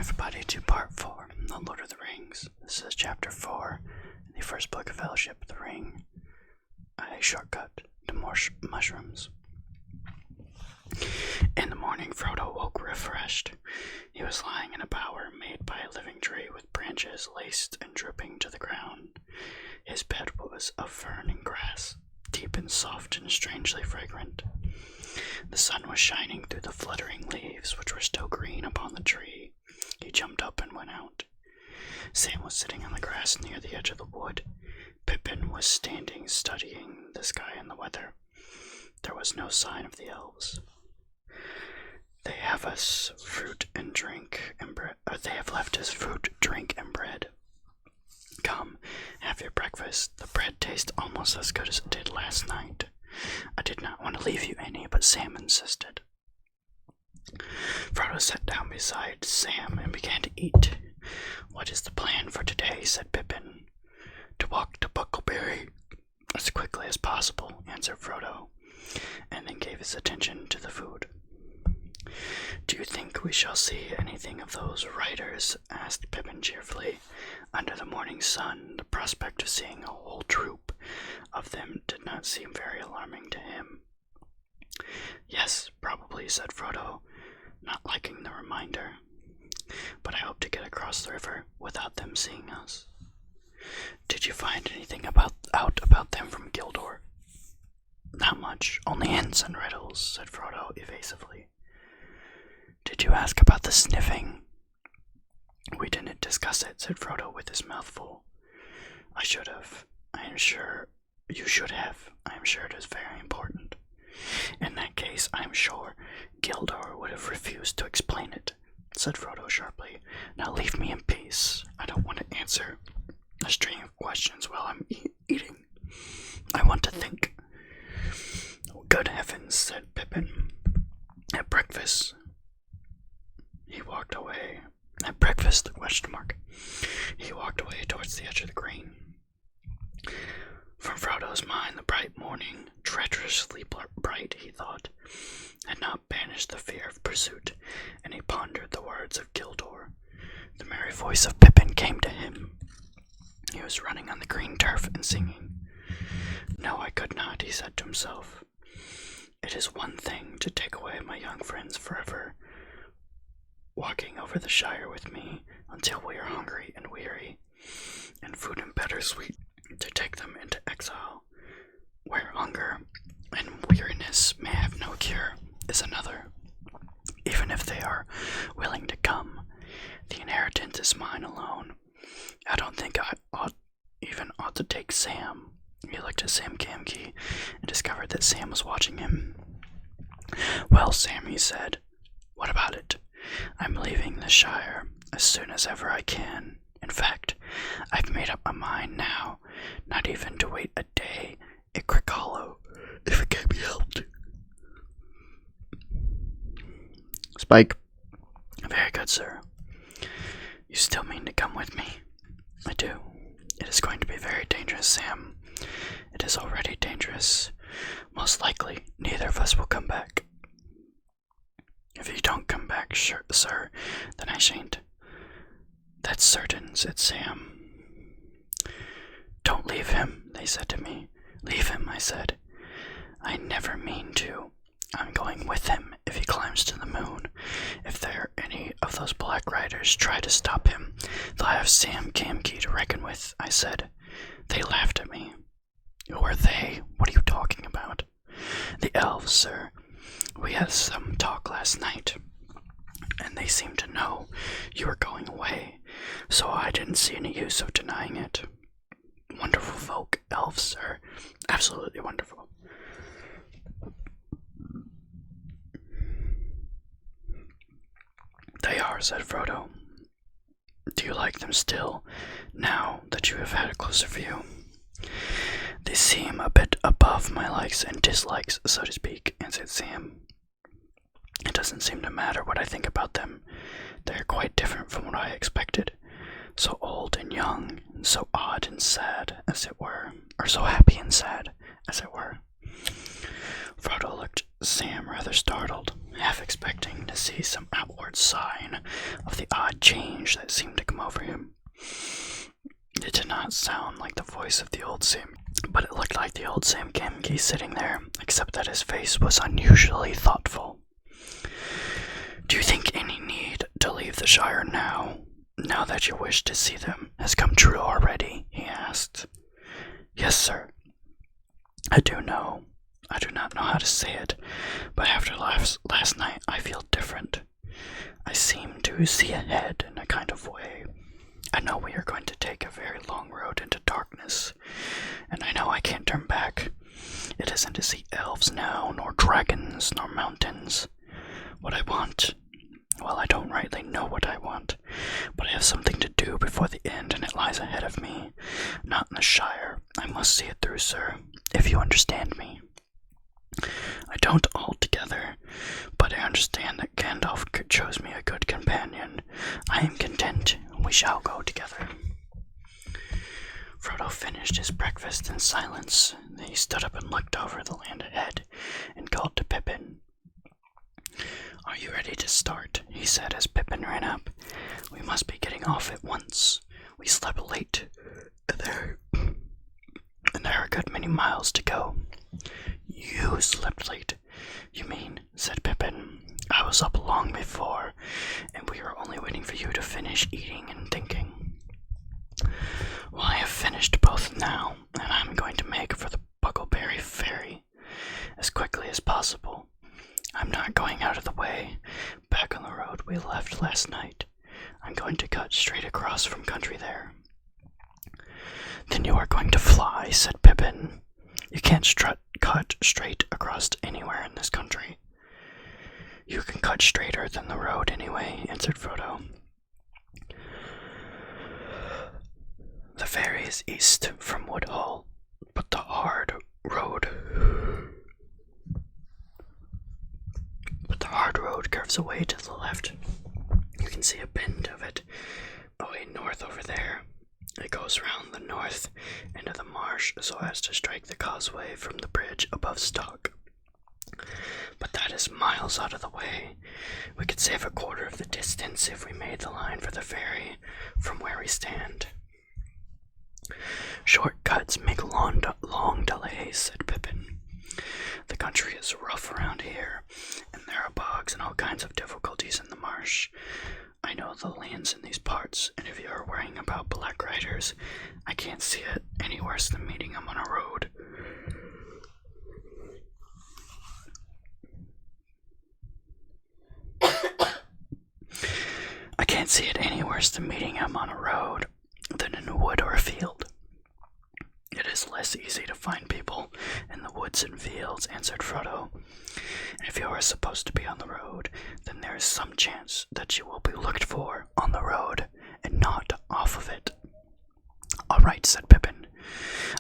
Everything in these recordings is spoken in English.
everybody to part 4, The Lord of the Rings. This is chapter 4, in the first book of Fellowship of the Ring, a shortcut to more mushrooms. In the morning, Frodo woke refreshed. He was lying in a bower made by a living tree with branches laced and drooping to the ground. His bed was of fern and grass, deep and soft and strangely fragrant. The sun was shining through the fluttering leaves, which were still green upon the tree. He jumped up and went out. Sam was sitting on the grass near the edge of the wood. Pippin was standing, studying the sky and the weather. There was no sign of the elves. They have us fruit and drink and bread. They have left us fruit, drink, and bread. Come, have your breakfast. The bread tastes almost as good as it did last night. I did not want to leave you any, but Sam insisted. Frodo sat down beside Sam and began to eat. What is the plan for today? Said Pippin. To walk to Buckleberry as quickly as possible, answered Frodo, and then gave his attention to the food. Do you think we shall see anything of those riders? Asked Pippin cheerfully. Under the morning sun, the prospect of seeing a whole troop of them did not seem very alarming to him. Yes, probably, said Frodo, not liking the reminder. But I hope to get across the river without them seeing us. Did you find anything out about them from Gildor? Not much, only hints and riddles, said Frodo evasively. Did you ask about the sniffing? We didn't discuss it, said Frodo with his mouth full. I should have. I am sure you should have. I am sure it is very important. In that case, I am sure Gildor would have refused to explain it, said Frodo sharply. Now leave me in peace. I don't want to answer a string of questions while I'm eating. I want to think. Good heavens, said Pippin. At breakfast, he walked away. At breakfast, ? He walked away towards the edge of the green. From Frodo's mind, the bright morning, treacherously bright, he thought, had not banished the fear of pursuit, and he pondered the words of Gildor. The merry voice of Pippin came to him. He was running on the green turf and singing. No, I could not, he said to himself. It is one thing to take away my young friends forever, walking over the Shire with me until we are hungry and weary, and food and bed are sweet, to take them into exile, where hunger and weariness may have no cure, is another. Even if they are willing to come, the inheritance is mine alone. I don't think I ought to take Sam. He looked at Sam Gamgee and discovered that Sam was watching him. Well, Sam, he said, what about it? I'm leaving the Shire as soon as ever I can. In fact, I've made up my mind now, not even to wait a day at Crick Hollow, if it can be helped. Spike. Very good, sir. You still mean to come with me? I do. It is going to be very dangerous, Sam. It is already dangerous. Most likely, neither of us will come back. If you don't come back, sure, sir, then I shan't. That's certain, said Sam. Don't leave him, they said to me. Leave him, I said. I never mean to. I'm going with him if he climbs to the moon. If there are any of those black riders try to stop him, they'll have Sam Gamgee to reckon with, I said. They laughed at me. Who are they? What are you talking about? The elves, sir. We had some talk last night, and they seemed to know you were going away, so I didn't see any use of denying it. Wonderful folk, elves, sir. Absolutely wonderful. They are, said Frodo. Do you like them still, now that you have had a closer view? They seem a bit above my likes and dislikes, so to speak, answered Sam. It doesn't seem to matter what I think about them. They are quite different from what I expected. So old and young, and so odd and sad, as it were, or so happy and sad, as it were. Frodo looked at Sam rather startled. half expecting to see some outward sign of the odd change that seemed to come over him. It did not sound like the voice of the old Sam, but it looked like the old Sam Gamgee sitting there, except that his face was unusually thoughtful. "Do you think any need to leave the Shire now that your wish to see them has come true already?" he asked. "Yes, sir. I do know. I do not know how to say it, but after last night I feel different. I seem to see ahead in a kind of way. I know we are going to take a very long road into darkness, and I know I can't turn back. It isn't to see elves now, nor dragons, nor mountains. What I want, well, I don't rightly know what I want, but I have something to do before the end, and it lies ahead of me. Not in the Shire. I must see it through, sir, if you understand me." "I don't altogether, but I understand that Gandalf chose me a good companion. I am content. We shall go together." Frodo finished his breakfast in silence. Then he stood up and looked over the land ahead and called to Pippin. "Are you ready to start?" he said as Pippin ran up. "We must be getting off at once. We slept late, and there are a good many miles to go." "You slept late, you mean," said Pippin. "I was up long before, and we were only waiting for you to finish eating and thinking." "Well, I have finished both now, and I'm going to make for the Buckleberry Ferry as quickly as possible. I'm not going out of the way, back on the road we left last night. I'm going to cut straight across from country there." "Then you are going to fly," said Pippin. "You can't cut straight across anywhere in this country." "You can cut straighter than the road anyway," answered Frodo. "The ferry is east from Woodhull, but the hard road curves away to the left. You can see a bend of it away north over there. It goes round the north into the marsh so as to strike the causeway from the bridge above Stock. But that is miles out of the way. We could save a quarter of the distance if we made the line for the ferry from where we stand." "Short cuts make long delays," said Pippin. "The country is rough around here, and there are bogs and all kinds of difficulties in the marsh. I know the lands in these parts, and if you are worrying about black riders, I can't see it any worse than meeting them on a road." "I can't see it any worse than meeting him on a road than in a wood or a field. It is less easy to find people in the woods and fields," answered Frodo. "And if you are supposed to be on the road, then there is some chance that you will be looked for on the road and not off of it." "All right," said Pippin.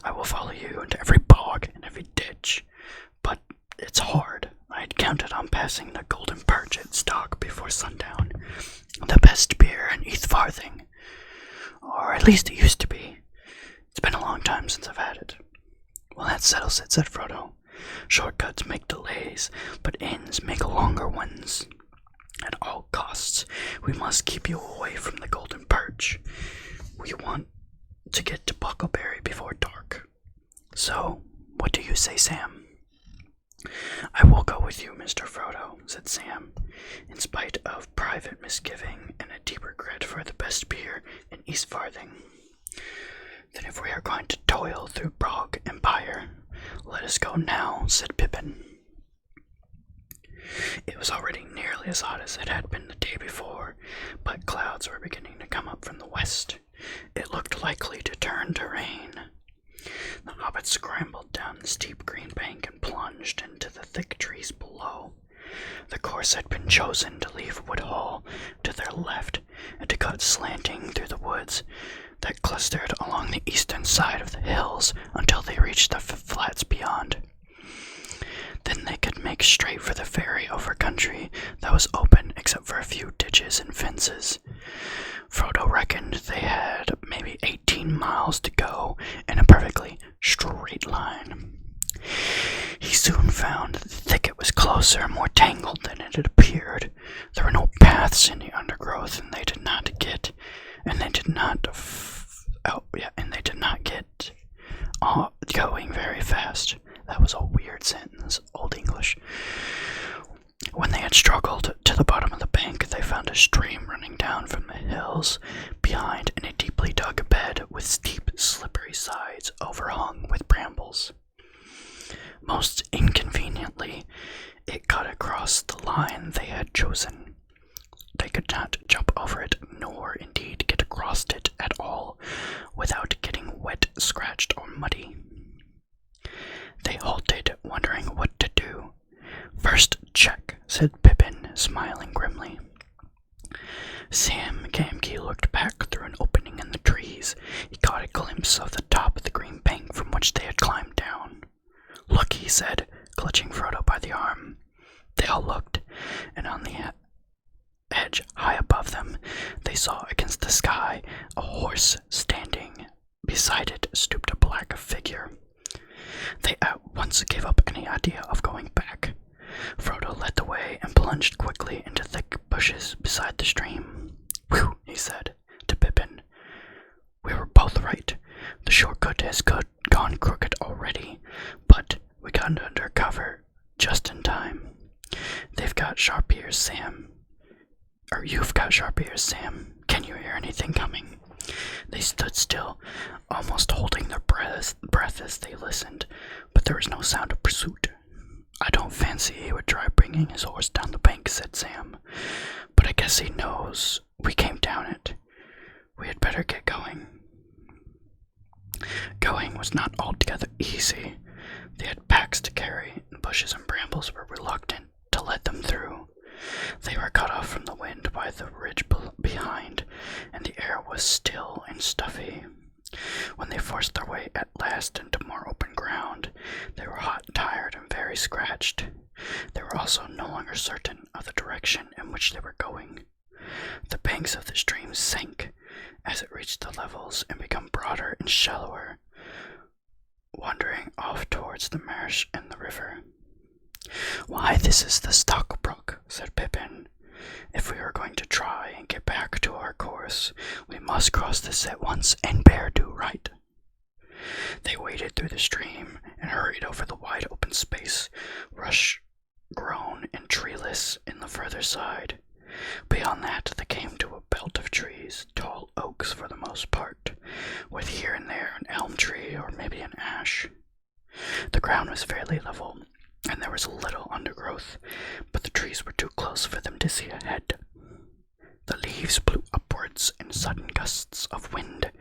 "I will follow you into every bog and every ditch, but it's hard. I had counted on passing the Golden Perch at Stock before sundown, the best beer in Eastfarthing, or at least it used to be. It's been a long time since I've had it." "Well, that settles it," said Frodo. "Shortcuts make delays, but inns make longer ones. At all costs, we must keep you away from the Golden Perch. We want to get to Buckleberry before dark. So, what do you say, Sam?" "I will go with you, Mr. Frodo," said Sam, in spite of private misgiving and a deep regret for the best beer in Eastfarthing. "Then if we are going to toil through bog and byre, let us go now," said Pippin. It was already nearly as hot as it had been the day before, but clouds were beginning to come up from the west. It looked likely to turn to rain. The hobbits scrambled down the steep green bank and plunged into the thick trees below. The course had been chosen to leave Woodhull to their left and to cut slanting through the woods that clustered along the eastern side of the hills until they reached the flats beyond. Then they could make straight for the ferry over country that was open except for a few ditches and fences. Frodo reckoned they had maybe 18 miles to go in a perfectly straight line. He soon found that the thicket was close closer and more tangled than it had appeared. There were no paths in the undergrowth, and they did not get going very fast. That was a weird sentence, Old English. When they had struggled to the bottom of the bank, they found a stream running down from the hills behind in a deeply dug bed with steep, slippery sides overhung with brambles. Most inconveniently, it cut across the line they had chosen. They could not jump over it, nor indeed get across it at all, without getting wet, scratched, or muddy. They halted, wondering what to do. "First check," said Pippin, smiling grimly. Sam Gamgee looked back through an opening in the trees. He caught a glimpse of the top of the green bank from which they had climbed down. "Look," he said, clutching Frodo by the arm. They all looked, and on the edge high above them, they saw against the sky a horse standing. Beside it stooped a black figure. They at once gave up any idea of going back. Frodo led the way and plunged quickly into thick bushes beside the stream. "Whew," he said to Pippin. "We were both right. The shortcut has gone crooked already, but we got under cover just in time. They've got sharp ears, Sam. Or you've got sharp ears, Sam. Can you hear anything coming?" They stood still, almost holding their breath as they listened, but there was no sound of pursuit. "I don't fancy he would try bringing his horse down the bank," said Sam, "but I guess he knows we came down it. We had better get going." Going was not altogether easy. They had packs to carry, and bushes and brambles were reluctant to let them through. They were cut off from the wind by the ridge behind, and the air was still and stuffy. When they forced their way at last into more open ground, they were hot, tired, and very scratched. They were also no longer certain of the direction in which they were going. The banks of the stream sank as it reached the levels and became broader and shallower, wandering off towards the marsh and the river. "Why, this is the Stockbrook," said Pippin. "If we are going to try and get back to our course, we must cross this at once and bear due right." They waded through the stream and hurried over the wide open space, rush-grown and treeless in the further side. Beyond that, they came to a belt of trees, tall oaks for the most part, with here and there an elm tree or maybe an ash. The ground was fairly level, and there was little undergrowth, but the trees were too close for them to see ahead. The leaves blew upwards in sudden gusts of wind,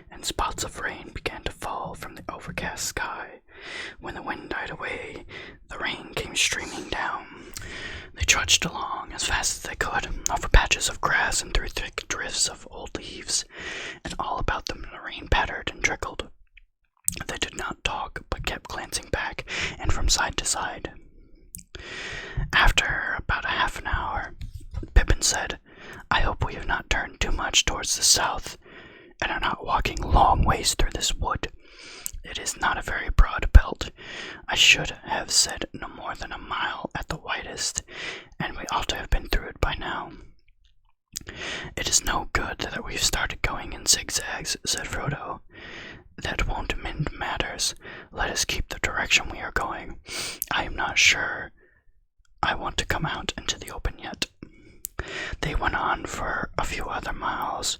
and spots of rain began to fall from the overcast sky. When the wind died away, the rain came streaming down. They trudged along as fast as they could, over patches of grass and through thick drifts of old leaves, and all about them the rain pattered and trickled. They did not talk, but kept glancing back and from side to side. After about a half an hour, Pippin said, "I hope we have not turned too much towards the south, and are not walking long ways through this wood. It is not a very broad belt. I should have said no more than a mile at the widest, and we ought to have been through it by now." "It is no good that we've started going in zigzags," said Frodo. "That won't mend matters. Let us keep the direction we are going. I am not sure I want to come out into the open yet." They went on for a few other miles,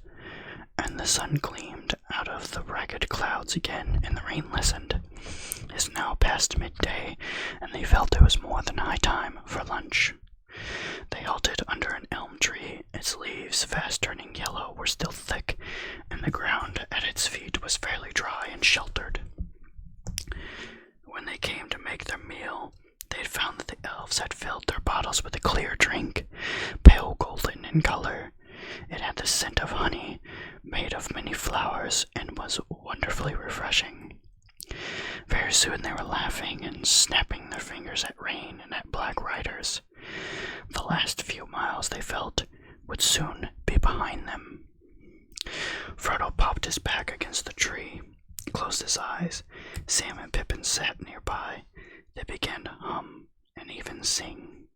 and the sun gleamed out of the ragged clouds again, and the rain lessened. It is now past midday, and they felt it was more than high time for lunch. They halted under an elm tree. Its leaves, fast turning yellow, were still thick, and the ground at its feet was fairly dry and sheltered. When they came to make their meal, they had found that the elves had filled their bottles with a clear drink, pale golden in color. It had the scent of honey, made of many flowers, and was wonderfully refreshing. Very soon they were laughing and snapping their fingers at rain and at black riders. The last few miles, they felt, would soon be behind them. Frodo popped his back against the tree, closed his eyes. Sam and Pippin sat nearby. They began to hum and and even sing.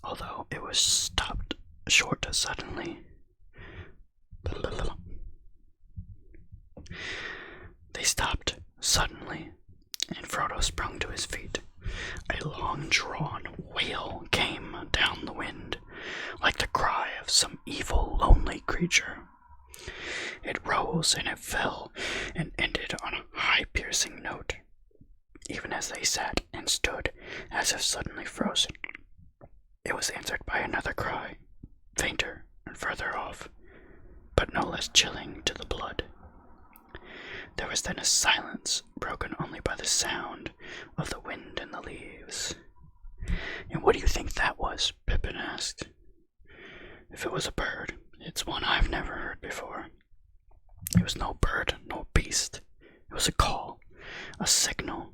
Although it was stopped short suddenly. They stopped suddenly, and Frodo sprung to his feet. A long-drawn wail came down the wind, like the cry of some evil, lonely creature. It rose and it fell, and ended on a high, piercing note, even as they sat and stood as if suddenly frozen. It was answered by another cry, fainter and further off, but no less chilling to the blood. There was then a silence, broken only by the sound of the wind in the leaves. "And what do you think that was?" Pippin asked. "If it was a bird, it's one I've never heard before." It was no bird, no beast. It was a call, a signal.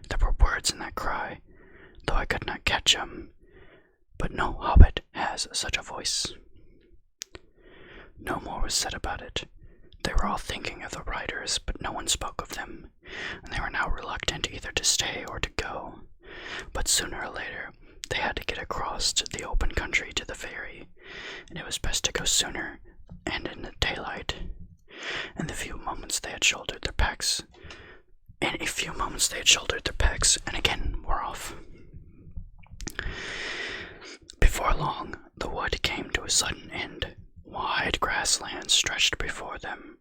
There were words in that cry, though I could not catch them. But no hobbit has such a voice. No more was said about it. They were all thinking of the riders, but no one spoke of them, and they were now reluctant either to stay or to go. But sooner or later, they had to get across to the open country to the ferry, and it was best to go sooner and in the daylight. In a few moments they had shouldered their packs, and again were off. Before long, the wood came to a sudden end. Wide grasslands stretched before them.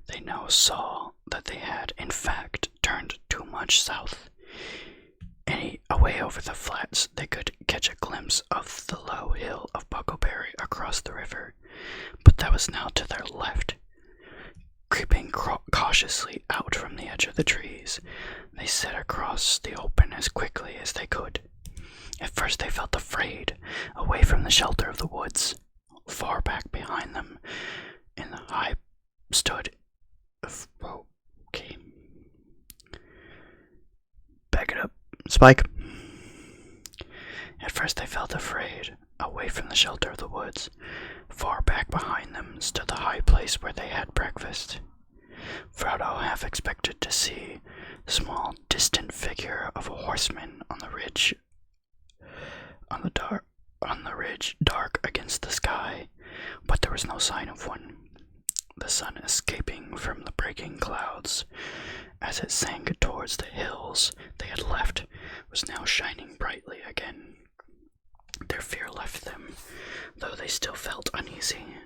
They now saw that they had, in fact, turned too much south. Away over the flats, they could catch a glimpse of the low hill of Buckleberry across the river, but that was now to their left. Creeping cautiously out from the edge of the trees, they set across the open as quickly as they could. At first they felt afraid, away from the shelter of the woods. Far back behind them, in the high stood... Okay. Back it up. Spike. At first they felt afraid. Away from the shelter of the woods, far back behind them stood the high place where they had breakfast. Frodo half expected to see the small, distant figure of a horseman on the ridge, dark against the sky, but there was no sign of one. The sun escaping from the breaking clouds, as it sank towards the hills they had left, was now shining brightly again. Their fear left them, though they still felt uneasy.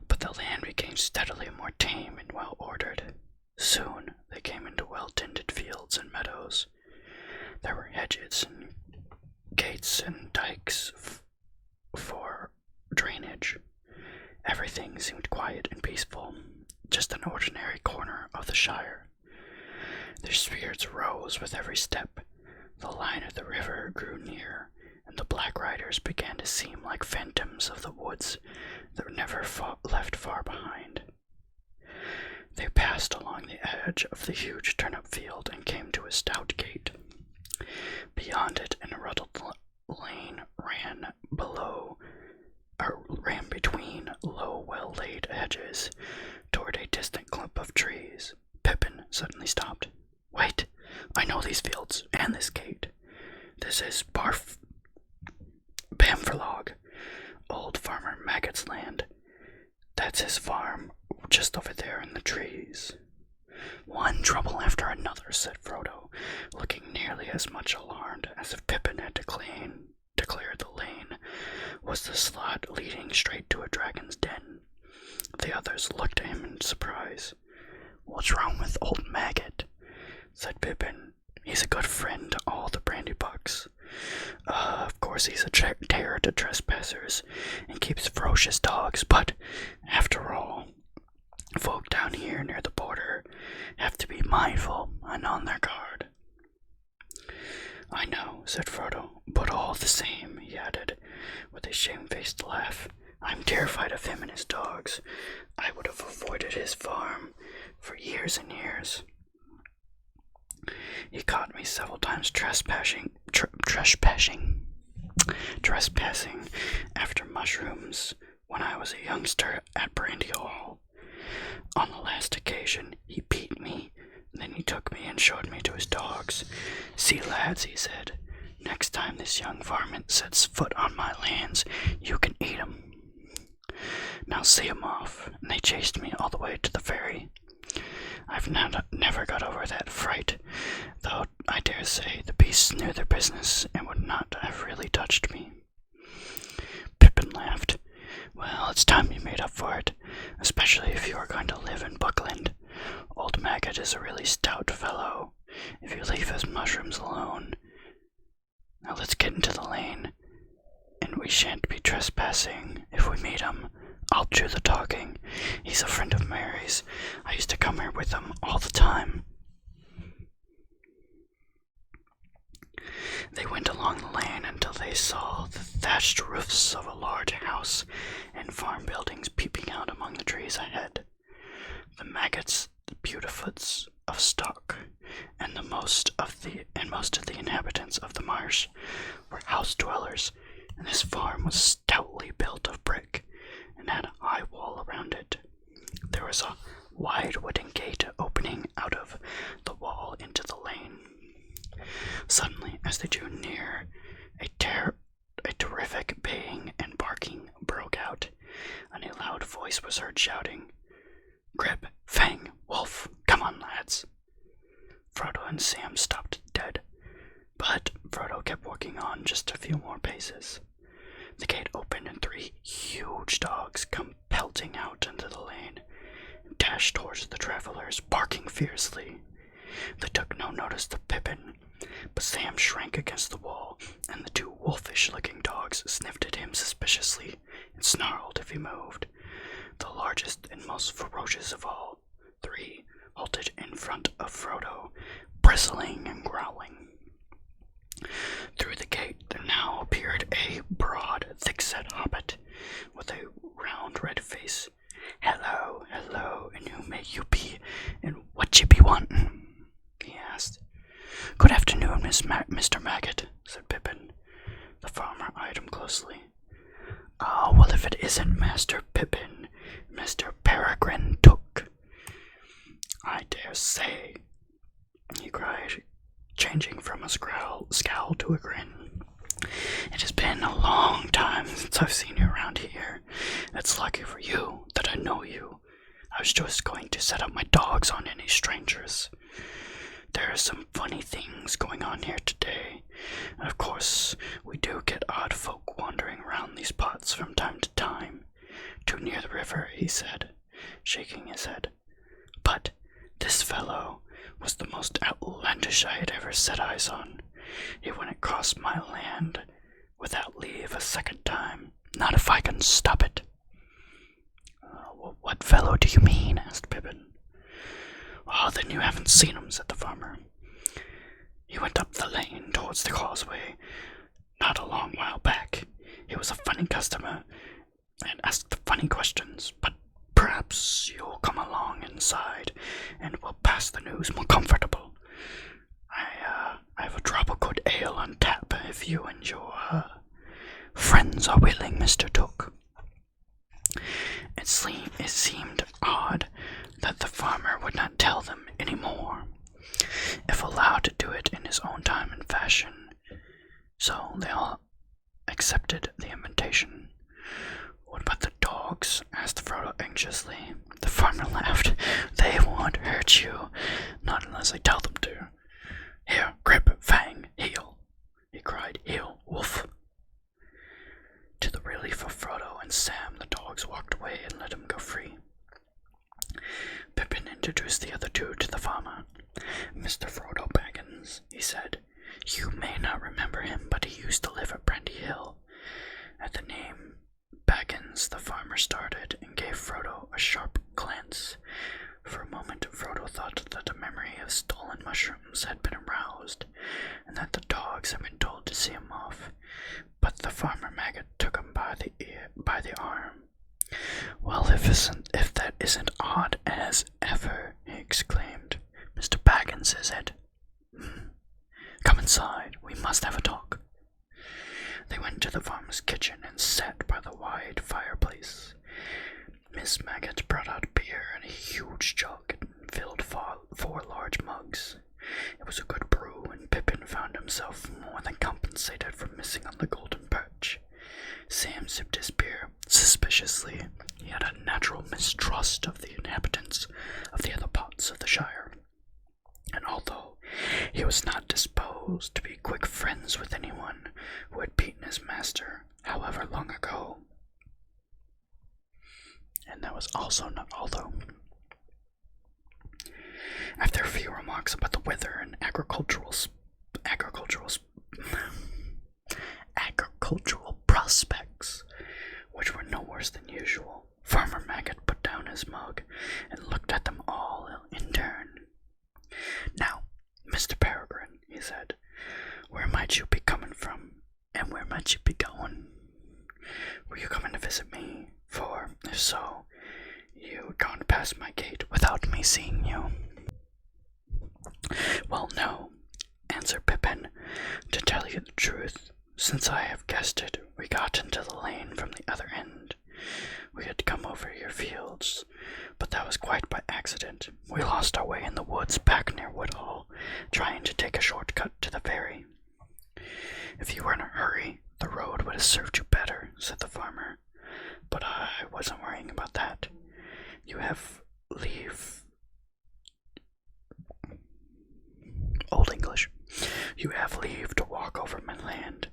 But the land became steadily more tame and well-ordered. Soon they came into well-tended fields and meadows. There were hedges and gates and dikes for drainage. Everything seemed quiet and peaceful, just an ordinary corner of the Shire. Their spirits rose with every step. The line of the river grew near, and the Black Riders began to seem like phantoms of the woods that were never left far behind. They passed along the edge of the huge turnip field and came to a stout gate. Beyond it, an ruddled lane ran between low, well-laid hedges toward a distant clump of trees. Pippin suddenly stopped. "Wait, I know these fields and this gate. This is Bamfurlog, old Farmer Maggot's land. That's his farm, just over there in the trees." "One trouble after another," said Frodo, looking nearly as much alarmed as if Pippin had declared the lane was the slot leading straight to a dragon's den. The others looked at him in surprise. "What's wrong with old Maggot?" said Pippin. "He's a good friend to all the Brandybucks. Of course he's a terror to trespassers and keeps ferocious dogs, but after all, folk down here near the border have to be mindful and on their guard." "I know," said Frodo, "but all the same," he added, with a shamefaced laugh, "I'm terrified of him and his dogs. I would have avoided his farm for years and years. He caught me several times trespassing after mushrooms when I was a youngster at Brandy Hall. On the last occasion, he beat me, and then he took me and showed me to his dogs, See, lads, he said, next time this young varmint sets foot on my lands, you can eat him. Now see him off, and they chased me all the way to the ferry. I've never got over that fright, though I dare say the beasts knew their business and would not have really touched me. Pippin laughed. Well, it's time you made up for it, especially if you are going to live in Buckland. Old Maggot is a really stout fellow, if you leave his mushrooms alone. Now let's get into the lane, and we shan't be trespassing. If we meet him, I'll do the talking. He's a friend of Mary's. I used to come here with him all the time. They went along the lane until they saw the thatched roofs of a large house and farm buildings peeping out among the trees ahead. The maggots, the beautifoots of stock, and most of the inhabitants of the marsh were house dwellers, and this farm was stoutly built of brick and had a high wall around it. There was a wide wooden gate opening out of the wall into the lane. Suddenly, as they drew near, a terrific baying and barking broke out, and a loud voice was heard shouting, "Grip, Fang, Wolf, come on, lads!" Frodo and Sam stopped dead, but Frodo kept walking on just a few more paces. The gate opened and 3 huge dogs come pelting out into the lane and dashed towards the travelers, barking fiercely. They took no notice of Pippin, but Sam shrank against the wall, and the 2 wolfish-looking dogs sniffed at him suspiciously and snarled if he moved. The largest and most ferocious of all 3 halted in front of Frodo, bristling and growling. Through the gate there now appeared a broad, thick-set hobbit with a round red face. "Hello, hello, and who may you be, and what you be wantin'?" he asked. "Good afternoon, Mr. Maggot," said Pippin. The farmer eyed him closely. "Oh, well, if it isn't Master Pippin, Mr. Peregrine Took." "I dare say," he cried, changing from a scowl to a grin. "It has been a long time since I've seen you around here. It's lucky for you that I know you. I was just going to set up my dogs on any strangers. There are some funny things going on here today, and of course we do get odd folk wandering around these parts from time to time. Too near the river," he said, shaking his head. "But this fellow was the most outlandish I had ever set eyes on. He wouldn't cross my land without leave a second time, not if I can stop it." "What fellow do you mean?" asked Pippin. "Oh, then you haven't seen him," said the farmer. "He went up the lane towards the causeway not a long while back. He was a funny customer and asked funny questions, but perhaps you'll come along inside and we'll pass the news more comfortable. I have a drop of good ale on tap if you and your friends are willing, Mr. Took." It seemed odd that the farmer would not tell them any more, if allowed to do it in his own time and fashion, so they all accepted the invitation. "What about the dogs?" asked Frodo anxiously. The farmer laughed. "They won't hurt you, not unless I tell them to. Here, Grip, Fang, heel," he cried. "Heel, Wolf." To the relief of Frodo and Sam, the dogs walked away and let him go free. Pippin introduced the other 2 to the farmer. "Mr. Frodo Baggins," he said. "You may not remember him, but he used to live at Brandy Hill." At the name Baggins, the farmer started and gave Frodo a sharp glance. For a moment, Frodo thought that the memory of stolen mushrooms had been aroused, and that the dogs had been told to see him off. But the farmer maggot took him by the arm. "Well, if that isn't odd as ever," he exclaimed. "Mr. Baggins, is it? Come inside. We must have a talk." They went to the farmer's kitchen and sat by the wide fireplace. Miss Maggot brought out beer in a huge jug and filled 4 large mugs. It was a good brew, and Pippin found himself more than compensated for missing on the golden perch. Sam sipped his beer suspiciously. He had a natural mistrust of the inhabitants of the other parts of the Shire, and although he was not disposed to be quick friends with anyone who had beaten his master, however long ago, and that was also not although. After a few remarks about the weather and agricultural prospects, which were no worse than usual, Farmer Maggot put down his mug and looked at them all in turn. "Now, Mr. Peregrine," he said, "where might you be coming from, and where might you be going? Were you coming to visit me? For, if so, you gone past my gate without me seeing you." "Well, no," answered Pippin. "To tell you the truth, since I have guessed it, we got into the lane from the other end. We had come over your fields, but that was quite by accident. We lost our way in the woods back near Woodhall, trying to take a shortcut to the ferry." "If you were in a hurry, the road would have served you better," said the farmer. "But I wasn't worrying about that. You have leave. Old English. You have leave to walk over my land.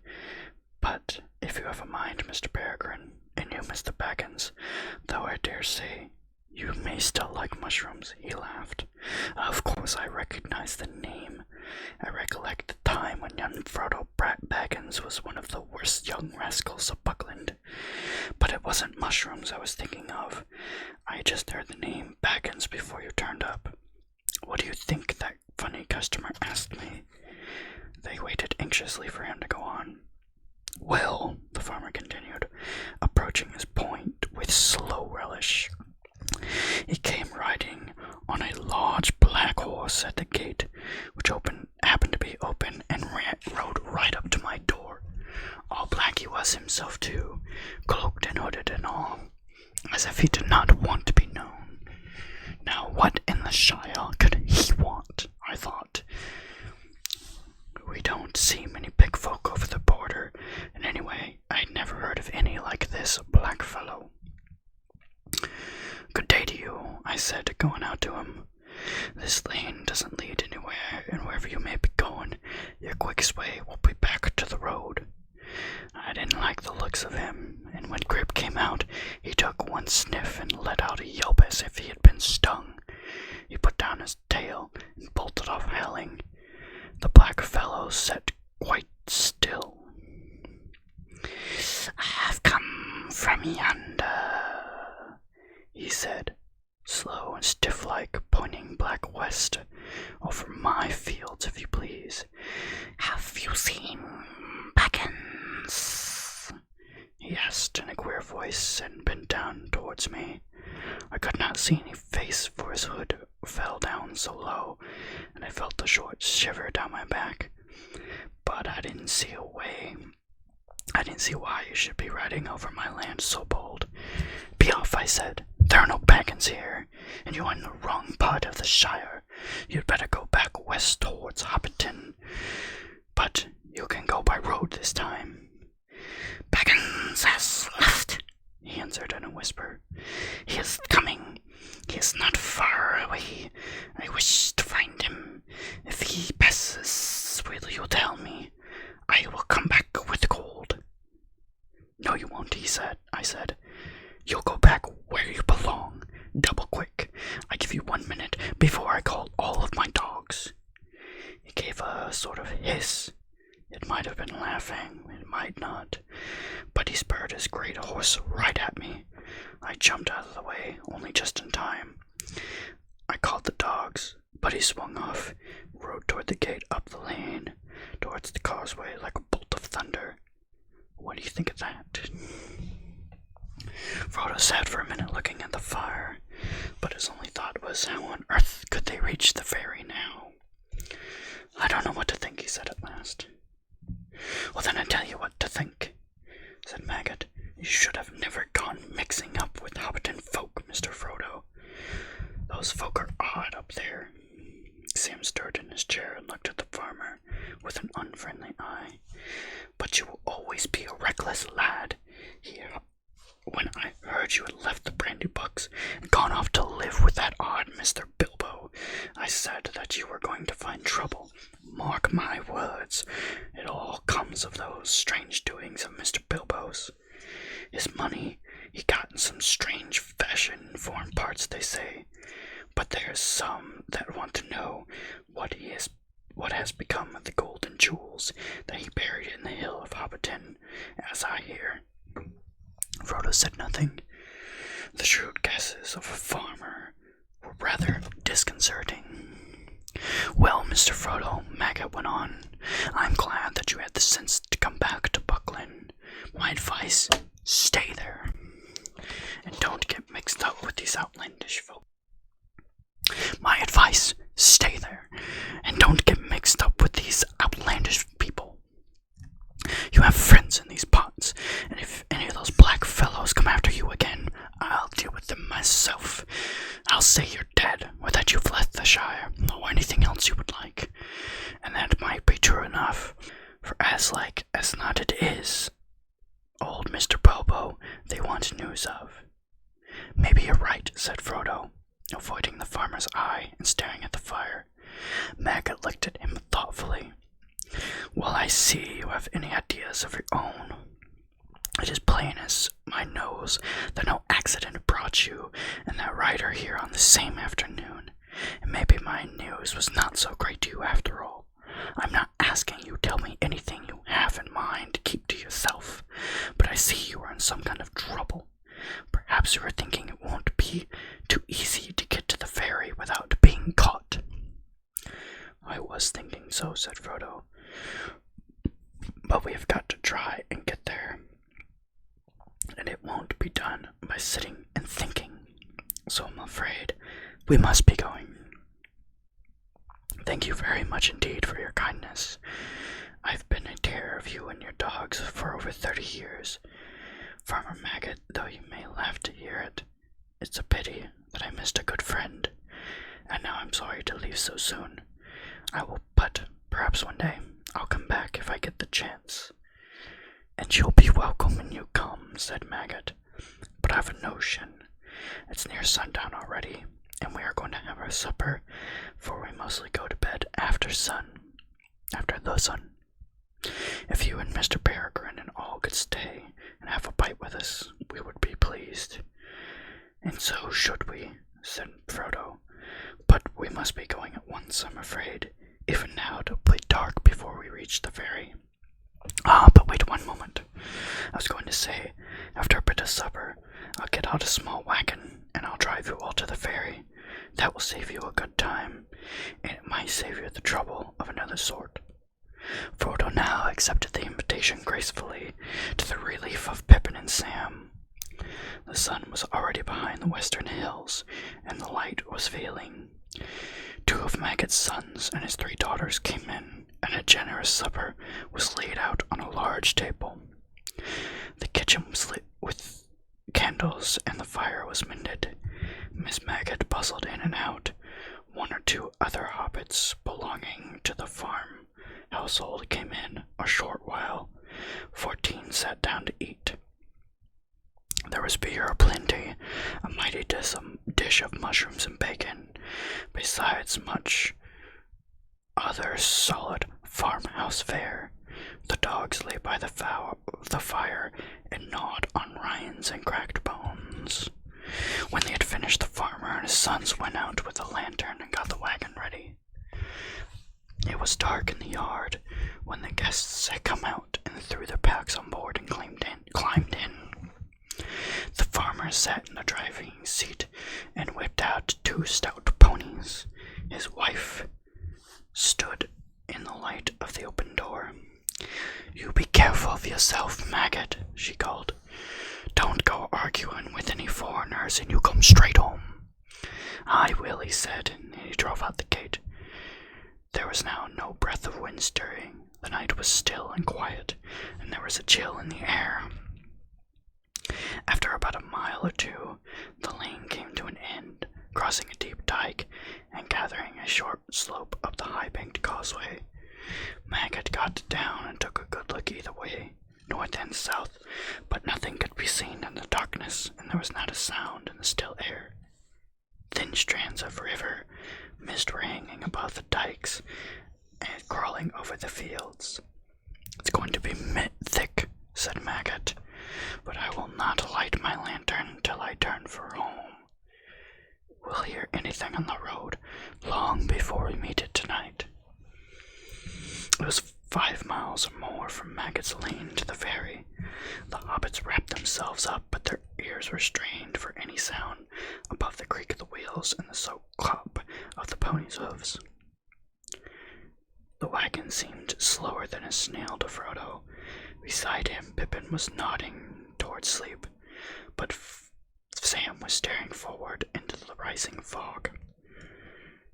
But if you have a mind, Mr. Peregrine, and you, Mr. Baggins, though I dare say you may still like mushrooms," he laughed. "Of course I recognize the name. I recollect the time when young Frodo Baggins was one of the worst young rascals of Buckland. But it wasn't mushrooms I was thinking of. I just heard the name Baggins before you turned up. What do you think that funny customer asked me?" They waited anxiously for him to go on. "Well," the farmer continued, approaching his point with slow relish, "he came riding on a large black horse at the gate, which happened to be open, and rode right up to my door. All black he was himself too, cloaked and hooded and all, as if he did not want to be known. Now what in the Shire could he want, I thought. We don't see many big folk over the border, and anyway, I'd never heard of any like this black fellow. 'Good day to you,' I said, going out to him. 'This lane doesn't lead anywhere, and wherever you may be going, your quickest way will be back to the road.' I didn't like the looks of him, and when Grip came out, he took one sniff and let out a yelp as if he had been stung. He put down his tail and bolted off howling. The black fellow sat quite still. 'I've come from yonder,' he said, slow and stiff-like, pointing black west, over my fields, if you please. 'Have you seen Baggins?' he asked in a queer voice, and bent down towards me. I could not see any face, for his hood fell down so low, and I felt a short shiver down my back. But I didn't see why you should be riding over my land so bold. 'Be off,' I said. 'There are no Baggins here, and you are in the wrong part of the Shire. You'd better go back west towards Hobbiton, but you can go by road this time.' 'Baggins has left,' he answered in a whisper. 'He is coming. He is not far away. I wish to find him. If he passes, will you tell me? I will come back with gold.' 'No, you won't,' I said. 'You'll go back where you belong, double quick. I give you 1 minute before I call all of my dogs.' He gave a sort of hiss. It might have been laughing, it might not, but he spurred his great horse right at me. I jumped out of the way, only just in time. I called the dogs, but he swung off, rode toward the gate up the lane, towards the causeway like a bolt of thunder. What do you think of that?" Frodo sat for a minute looking at the fire, but his only thought was, how on earth could they reach the ferry now? "I don't know what to think," he said at last. "Well, then I tell you what to think," said Maggot. "You should have never gone mixing up with Hobbiton folk, Mr. Frodo. Those folk are odd up there." Sam stirred in his chair and looked at the farmer with an unfriendly eye. But you will always be a reckless lad. Here, when I heard you had left the brandy books and gone off to live with that odd Mr. Bilbo, I said that you were going to find trouble. Mark my words, it all comes of those strange doings of Mr. Bilbo's. His money he got in some strange fashion in foreign parts, they say, but there's some that want to know what has become of the gold and jewels that he buried in the hill of Hobbiton, as I hear. Frodo said nothing. The shrewd guesses of a farmer were rather disconcerting. Well, Mr. Frodo, Maggot went on, I'm glad that you had the sense to come back to Buckland. My advice, stay there, and don't get mixed up with these outlandish folk. My advice, stay there, and don't get mixed up with these outlandish people. You have friends in these parts, and if any of those black fellows come after you again, I'll deal with them myself. I'll say you're dead, or that you've left the Shire, or anything else you would like, and that might be true enough, for as like as not it is old Mr. Bilbo they want news of. Maybe you're right, said Frodo, avoiding the farmer's eye and staring at the fire. Maggot looked at him thoughtfully. Well, I see you have any ideas of your own. It is plain as my nose that no accident brought you and that rider here on the same afternoon, and maybe my news was not so great to you after all. I'm not asking you tell me anything you have in mind to keep to yourself, but I see you are in some kind of trouble. Perhaps you are thinking it won't be too easy to get to the ferry without being caught. I was thinking so, said Frodo, but we have got to try and get there, and it won't be done by sitting and thinking, so I'm afraid we must be going. Thank you very much indeed for your kindness. I've been a terror of you and your dogs for over 30 years. Farmer Maggot, though you may laugh to hear it, it's a pity that I missed a good friend, and now I'm sorry to leave so soon. But perhaps one day I'll come back if I get the chance. And you'll be welcome when you come, said Maggot. But I've a notion. It's near sundown already, and we are going to have our supper, for we mostly go to bed after the sun. If you and Mr. Peregrine and all could stay and have a bite with us, we would be pleased. And so should we, said Frodo. But we must be going at once, I'm afraid. Even now it'll be dark before we reach the ferry. But wait one moment. I was going to say, after a bit of supper, I'll get out a small wagon, and I'll drive you all to the ferry. That will save you a good time, and it might save you the trouble of another sort. Frodo now accepted the invitation gracefully, to the relief of Pippin and Sam. The sun was already behind the western hills, and the light was failing. 2 of Maggot's sons and his 3 daughters came in, and a generous supper was laid out on a large table. The kitchen was lit with candles, and the fire was mended. Miss Maggot bustled in and out. 1 or 2 other hobbits belonging to the farm household came in a short while. 14 sat down to eat. There was beer aplenty, a mighty dish of mushrooms and bacon, besides much other solid farmhouse fare. The dogs lay by the fire and gnawed on rinds and cracked bones. When they had finished, the farmer and his sons went out with a lantern and got the wagon ready. It was dark in the yard when the guests had come out and threw their packs on board and climbed in. The farmer sat in the driving seat and whipped out 2 stout ponies. His wife stood in the light of the open door. You be careful of yourself, Maggot, she called. Don't go arguing with any foreigners, and you come straight home. I will, he said, and he drove out the gate. There was now no breath of wind stirring. The night was still and quiet, and there was a chill in the air. After about a mile or 2, the lane came to an end, crossing a deep dike and gathering a short slope up the high-banked causeway. Maggot got down and took a good look either way, north and south, but nothing could be seen in the darkness, and there was not a sound in the still air. Thin strands of river mist were hanging above the dikes and crawling over the fields. "It's going to be thick," said Maggot, "but I will not light my lantern till I turn for home. We'll hear anything on the road long before we meet it tonight." It was 5 miles or more from Maggot's lane to the ferry. The hobbits wrapped themselves up, but their ears were strained for any sound above the creak of the wheels and the soaked clop of the pony's hooves. The wagon seemed slower than a snail to Frodo. Beside him, Pippin was nodding towards sleep, but Sam was staring forward into the rising fog.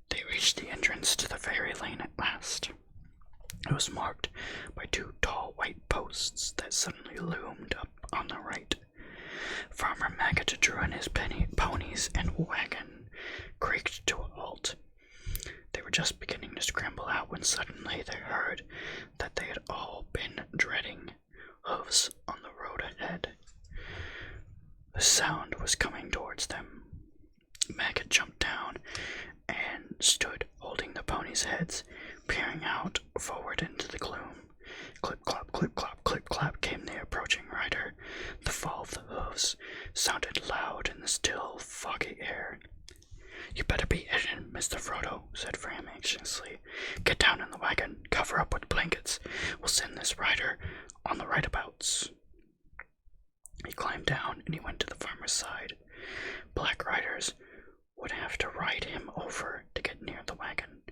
They reached the entrance to the ferry lane at last. It was marked by 2 tall white posts that suddenly loomed up on the right. Farmer Maggot drew in his ponies, and wagon creaked to a halt. They were just beginning to scramble out when suddenly they heard that they had all been dreading: hooves on the road ahead. The sound was coming towards them. Maggot jumped down and stood holding the ponies' heads, peering out forward into the gloom. Clip-clop, clip-clop, clip-clop came the approaching rider. The fall of the hooves sounded loud in the still, foggy air. "You better be hidden, Mr. Frodo," said Fram anxiously. "Get down in the wagon, cover up with blankets. We'll send this rider on the rightabouts." He climbed down and he went to the farmer's side. Black riders would have to ride him over to get near the wagon.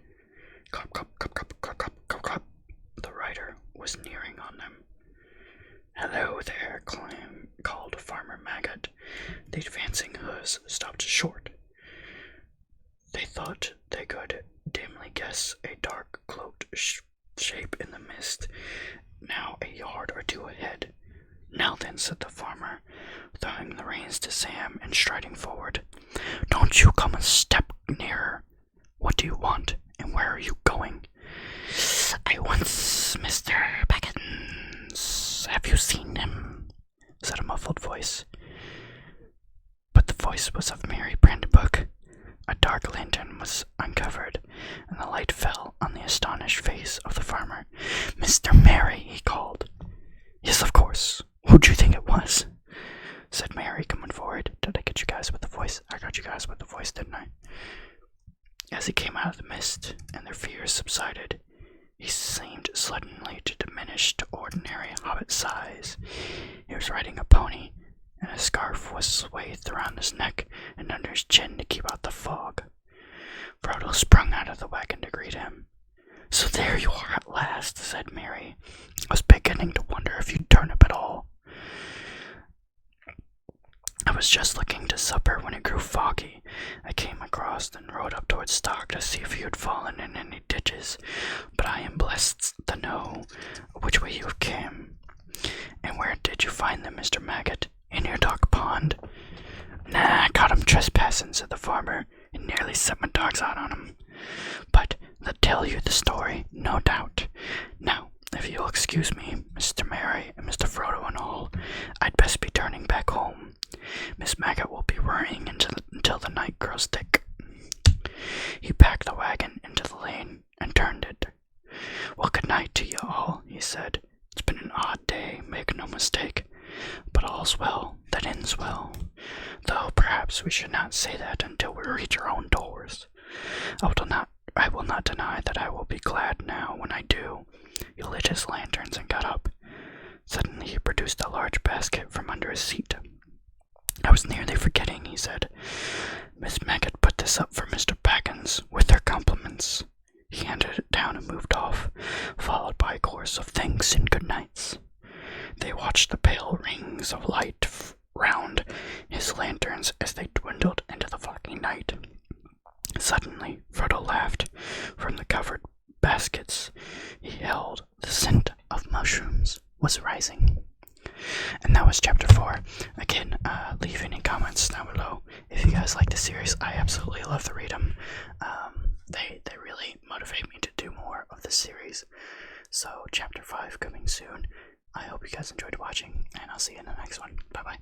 Clop, clop, clop, clop, clop, clop, clop, clop. The rider was nearing on them. "Hello there," called Farmer Maggot. The advancing hooves stopped short. They thought they could dimly guess a dark, cloaked shape in the mist, now a yard or 2 ahead. "Now then," said the farmer, throwing the reins to Sam and striding forward. "Don't you come a step nearer. What do you want, and where are you going?" "I want Mr. Baggins. Have you seen him?" said a muffled voice. But the voice was of Mary Brandenburg. A dark lantern was uncovered, and the light fell on the astonished face of the farmer. "Mr. Mary," he called. "Yes, of course. Who'd you think it was?" said Mary, coming forward. "Did I get you guys with the voice? I got you guys with the voice, didn't I?" As he came out of the mist and their fears subsided, he seemed suddenly to diminish to ordinary hobbit size. He was riding a pony, and a scarf was swathed around his neck and under his chin to keep out the fog. Frodo sprung out of the wagon to greet him. "So there you are at last," said Mary. "I was beginning to wonder if you'd turn up at all. I was just looking to supper when it grew foggy. I came across and rode up towards Stock to see if you had fallen in any ditches, but I am blessed to know which way you came." "And where did you find them, Mr. Maggot? In your dog pond?" "Nah, I caught 'em trespassing," said the farmer, "and nearly set my dogs out on 'em. But they'll tell you the story, no doubt. Now, if you'll excuse me, Mr. Mary and Mr. Frodo and all, I'd best be turning back home. Miss Maggot will be worrying until the night grows thick." He packed the wagon into the lane and turned it. "Well, good night to you all," he said. "It's been an odd day, make no mistake, but all's well that ends well. Though perhaps we should not say that until we reach our own doors. I will not deny that I will be glad now when I do." He lit his lanterns and got up. Suddenly he produced a large basket from under his seat. "I was nearly forgetting," he said. "Miss Maggot put this up for Mr. Baggins, with her compliments." He handed it down and moved off, followed by a chorus of thanks and good nights. They watched the pale rings of light round his lanterns as they dwindled into the foggy night. Suddenly, Frodo laughed. From the covered baskets he held, the scent of mushrooms was rising. And that was chapter 4. Again, leave any comments down below if you guys like the series. I absolutely love to read them. They really motivate me to do more of the series. So, chapter 5 coming soon. I hope you guys enjoyed watching, and I'll see you in the next one. Bye bye.